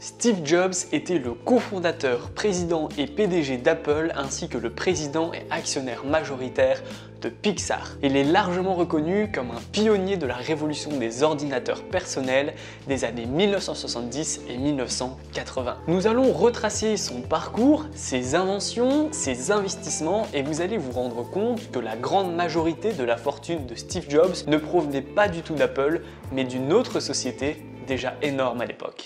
Steve Jobs était le cofondateur, président et PDG d'Apple ainsi que le président et actionnaire majoritaire de Pixar. Il est largement reconnu comme un pionnier de la révolution des ordinateurs personnels des années 1970 et 1980. Nous allons retracer son parcours, ses inventions, ses investissements et vous allez vous rendre compte que la grande majorité de la fortune de Steve Jobs ne provenait pas du tout d'Apple mais d'une autre société déjà énorme à l'époque.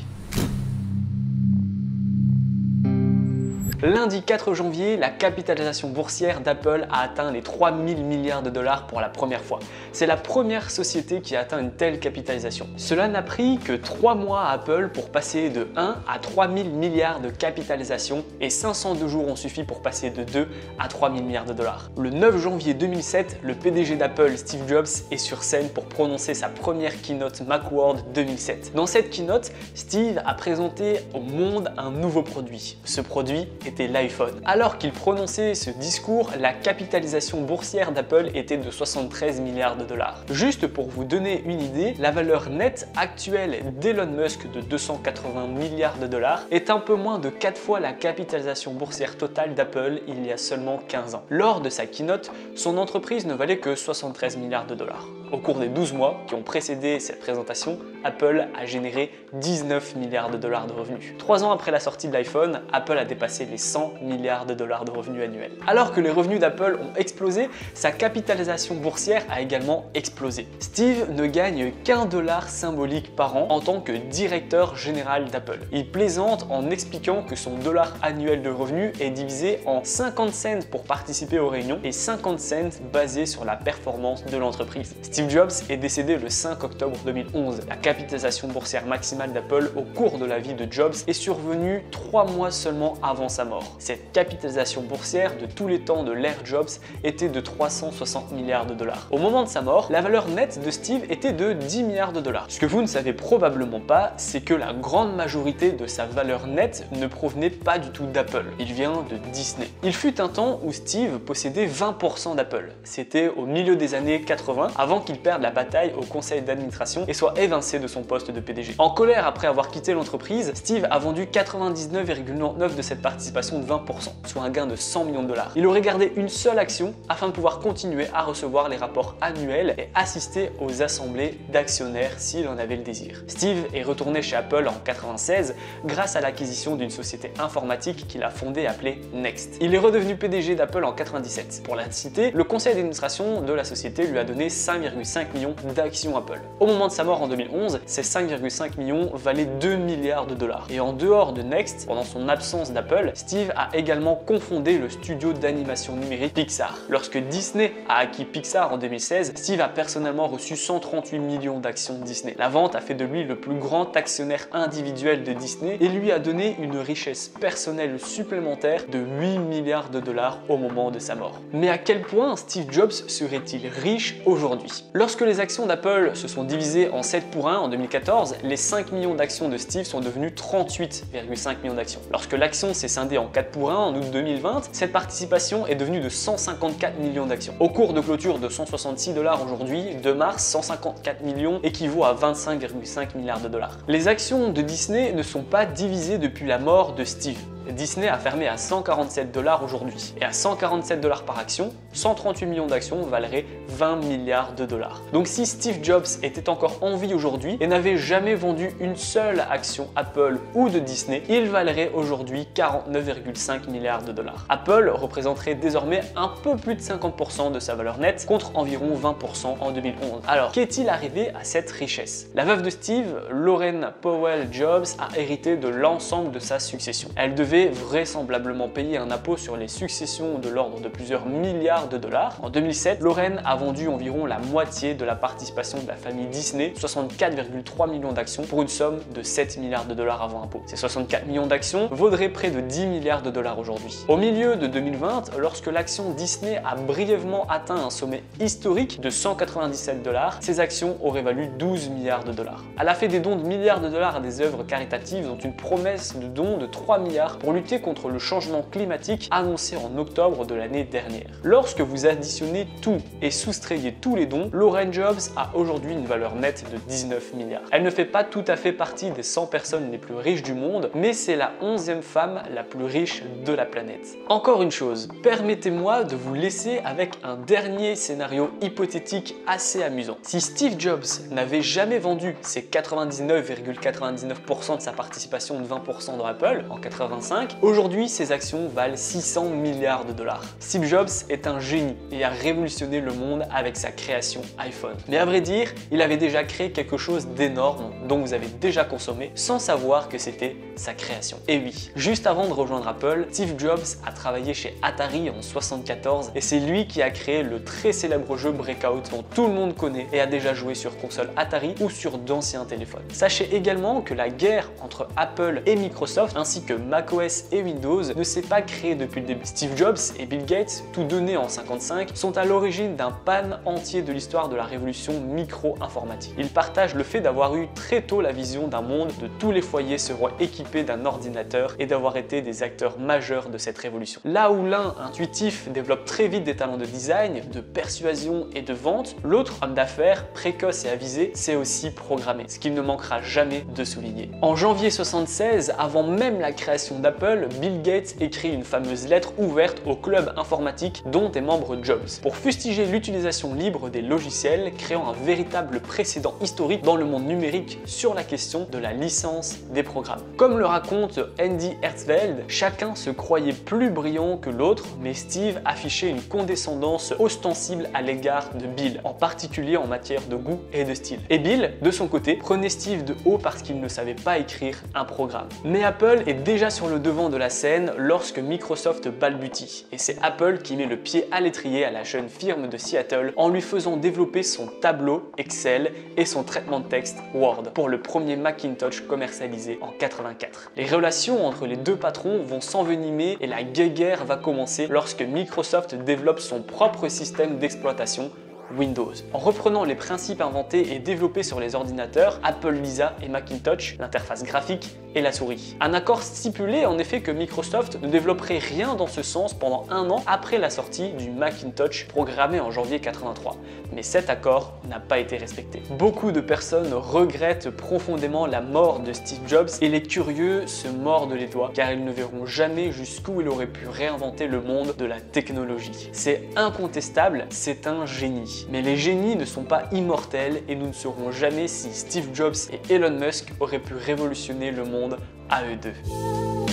Lundi 4 janvier, la capitalisation boursière d'Apple a atteint les 3000 milliards de dollars pour la première fois. C'est la première société qui a atteint une telle capitalisation. Cela n'a pris que 3 mois à Apple pour passer de 1 à 3000 milliards de capitalisation et 502 jours ont suffi pour passer de 2 à 3000 milliards de dollars. Le 9 janvier 2007, le PDG d'Apple, Steve Jobs, est sur scène pour prononcer sa première keynote Macworld 2007. Dans cette keynote, Steve a présenté au monde un nouveau produit. Ce produit était l'iPhone. Alors qu'il prononçait ce discours, la capitalisation boursière d'Apple était de 73 milliards de dollars. Juste pour vous donner une idée, la valeur nette actuelle d'Elon Musk de 280 milliards de dollars est un peu moins de 4 fois la capitalisation boursière totale d'Apple il y a seulement 15 ans. Lors de sa keynote, son entreprise ne valait que 73 milliards de dollars. Au cours des 12 mois qui ont précédé cette présentation, Apple a généré 19 milliards de dollars de revenus. 3 ans après la sortie de l'iPhone, Apple a dépassé les 100 milliards de dollars de revenus annuels. Alors que les revenus d'Apple ont explosé, sa capitalisation boursière a également explosé. Steve ne gagne qu'un dollar symbolique par an en tant que directeur général d'Apple. Il plaisante en expliquant que son dollar annuel de revenus est divisé en 50 cents pour participer aux réunions et 50 cents basés sur la performance de l'entreprise. Steve Jobs est décédé le 5 octobre 2011. La capitalisation boursière maximale d'Apple au cours de la vie de Jobs est survenue 3 mois seulement avant sa mort. Cette capitalisation boursière de tous les temps de l'ère Jobs était de 360 milliards de dollars. Au moment de sa mort, la valeur nette de Steve était de 10 milliards de dollars. Ce que vous ne savez probablement pas, c'est que la grande majorité de sa valeur nette ne provenait pas du tout d'Apple. Il vient de Disney. Il fut un temps où Steve possédait 20% d'Apple. C'était au milieu des années 80, avant qu'il perde la bataille au conseil d'administration et soit évincé de son poste de PDG. En colère après avoir quitté l'entreprise, Steve a vendu 99,99% de cette participation de 20%, soit un gain de 100 millions de dollars. Il aurait gardé une seule action afin de pouvoir continuer à recevoir les rapports annuels et assister aux assemblées d'actionnaires s'il en avait le désir. Steve est retourné chez Apple en 1996 grâce à l'acquisition d'une société informatique qu'il a fondée appelée Next. Il est redevenu PDG d'Apple en 1997. Pour la citer, le conseil d'administration de la société lui a donné 5,5 millions d'actions Apple. Au moment de sa mort en 2011, ces 5,5 millions valaient 2 milliards de dollars. Et en dehors de Next, pendant son absence d'Apple, Steve a également cofondé le studio d'animation numérique Pixar. Lorsque Disney a acquis Pixar en 2016, Steve a personnellement reçu 138 millions d'actions Disney. La vente a fait de lui le plus grand actionnaire individuel de Disney et lui a donné une richesse personnelle supplémentaire de 8 milliards de dollars au moment de sa mort. Mais à quel point Steve Jobs serait-il riche aujourd'hui? Lorsque les actions d'Apple se sont divisées en 7 pour 1 en 2014, les 5 millions d'actions de Steve sont devenues 38,5 millions d'actions. Lorsque l'action s'est scindée en 4 pour 1 en août 2020, cette participation est devenue de 154 millions d'actions. Au cours de clôture de 166 dollars aujourd'hui, de mars, 154 millions équivaut à 25,5 milliards de dollars. Les actions de Disney ne sont pas divisées depuis la mort de Steve. Disney a fermé à 147 dollars aujourd'hui. Et à 147 dollars par action, 138 millions d'actions valeraient 20 milliards de dollars. Donc si Steve Jobs était encore en vie aujourd'hui et n'avait jamais vendu une seule action Apple ou de Disney, il valerait aujourd'hui 49,5 milliards de dollars. Apple représenterait désormais un peu plus de 50% de sa valeur nette contre environ 20% en 2011. Alors, qu'est-il arrivé à cette richesse? La veuve de Steve, Laurene Powell Jobs, a hérité de l'ensemble de sa succession. Elle devait vraisemblablement payer un impôt sur les successions de l'ordre de plusieurs milliards de dollars. En 2007, Laurene a vendu environ la moitié de la participation de la famille Disney, 64,3 millions d'actions pour une somme de 7 milliards de dollars avant impôt. Ces 64 millions d'actions vaudraient près de 10 milliards de dollars aujourd'hui. Au milieu de 2020, lorsque l'action Disney a brièvement atteint un sommet historique de 197 dollars, ses actions auraient valu 12 milliards de dollars. Elle a fait des dons de milliards de dollars à des œuvres caritatives dont une promesse de dons de 3 milliards pour pour lutter contre le changement climatique annoncé en octobre de l'année dernière. Lorsque vous additionnez tout et soustrayez tous les dons, Laurel Jobs a aujourd'hui une valeur nette de 19 milliards. Elle ne fait pas tout à fait partie des 100 personnes les plus riches du monde, mais c'est la 11e femme la plus riche de la planète. Encore une chose, permettez-moi de vous laisser avec un dernier scénario hypothétique assez amusant. Si Steve Jobs n'avait jamais vendu ses 99,99% de sa participation de 20% dans Apple en 85, aujourd'hui ses actions valent 600 milliards de dollars. Steve Jobs est un génie et a révolutionné le monde avec sa création iPhone. Mais à vrai dire, il avait déjà créé quelque chose d'énorme dont vous avez déjà consommé sans savoir que c'était sa création. Et oui, juste avant de rejoindre Apple, Steve Jobs a travaillé chez Atari en 74 et c'est lui qui a créé le très célèbre jeu Breakout dont tout le monde connaît et a déjà joué sur console Atari ou sur d'anciens téléphones. Sachez également que la guerre entre Apple et Microsoft ainsi que macOS et Windows ne s'est pas créée depuis le début. Steve Jobs et Bill Gates, tous deux nés en 55, sont à l'origine d'un pan entier de l'histoire de la révolution micro-informatique. Ils partagent le fait d'avoir eu très tôt la vision d'un monde de tous les foyers seront équipés d'un ordinateur et d'avoir été des acteurs majeurs de cette révolution. Là où l'un, intuitif, développe très vite des talents de design, de persuasion et de vente, l'autre, homme d'affaires, précoce et avisé, sait aussi programmer, ce qu'il ne manquera jamais de souligner. En janvier 76, avant même la création d'Apple, Bill Gates écrit une fameuse lettre ouverte au club informatique dont est membre Jobs, pour fustiger l'utilisation libre des logiciels, créant un véritable précédent historique dans le monde numérique sur la question de la licence des programmes. Comme le raconte Andy Hertzfeld, chacun se croyait plus brillant que l'autre, mais Steve affichait une condescendance ostensible à l'égard de Bill, en particulier en matière de goût et de style. Et Bill, de son côté, prenait Steve de haut parce qu'il ne savait pas écrire un programme. Mais Apple est déjà sur le devant de la scène lorsque Microsoft balbutie, et c'est Apple qui met le pied à l'étrier à la jeune firme de Seattle en lui faisant développer son tableau Excel et son traitement de texte Word pour le premier Macintosh commercialisé en 84. Les relations entre les deux patrons vont s'envenimer et la guéguerre va commencer lorsque Microsoft développe son propre système d'exploitation Windows. En reprenant les principes inventés et développés sur les ordinateurs Apple Lisa et Macintosh, l'interface graphique et la souris. Un accord stipulait en effet que Microsoft ne développerait rien dans ce sens pendant un an après la sortie du Macintosh programmé en janvier 83. Mais cet accord n'a pas été respecté. Beaucoup de personnes regrettent profondément la mort de Steve Jobs et les curieux se mordent les doigts car ils ne verront jamais jusqu'où il aurait pu réinventer le monde de la technologie. C'est incontestable, c'est un génie. Mais les génies ne sont pas immortels et nous ne saurons jamais si Steve Jobs et Elon Musk auraient pu révolutionner le monde à eux deux.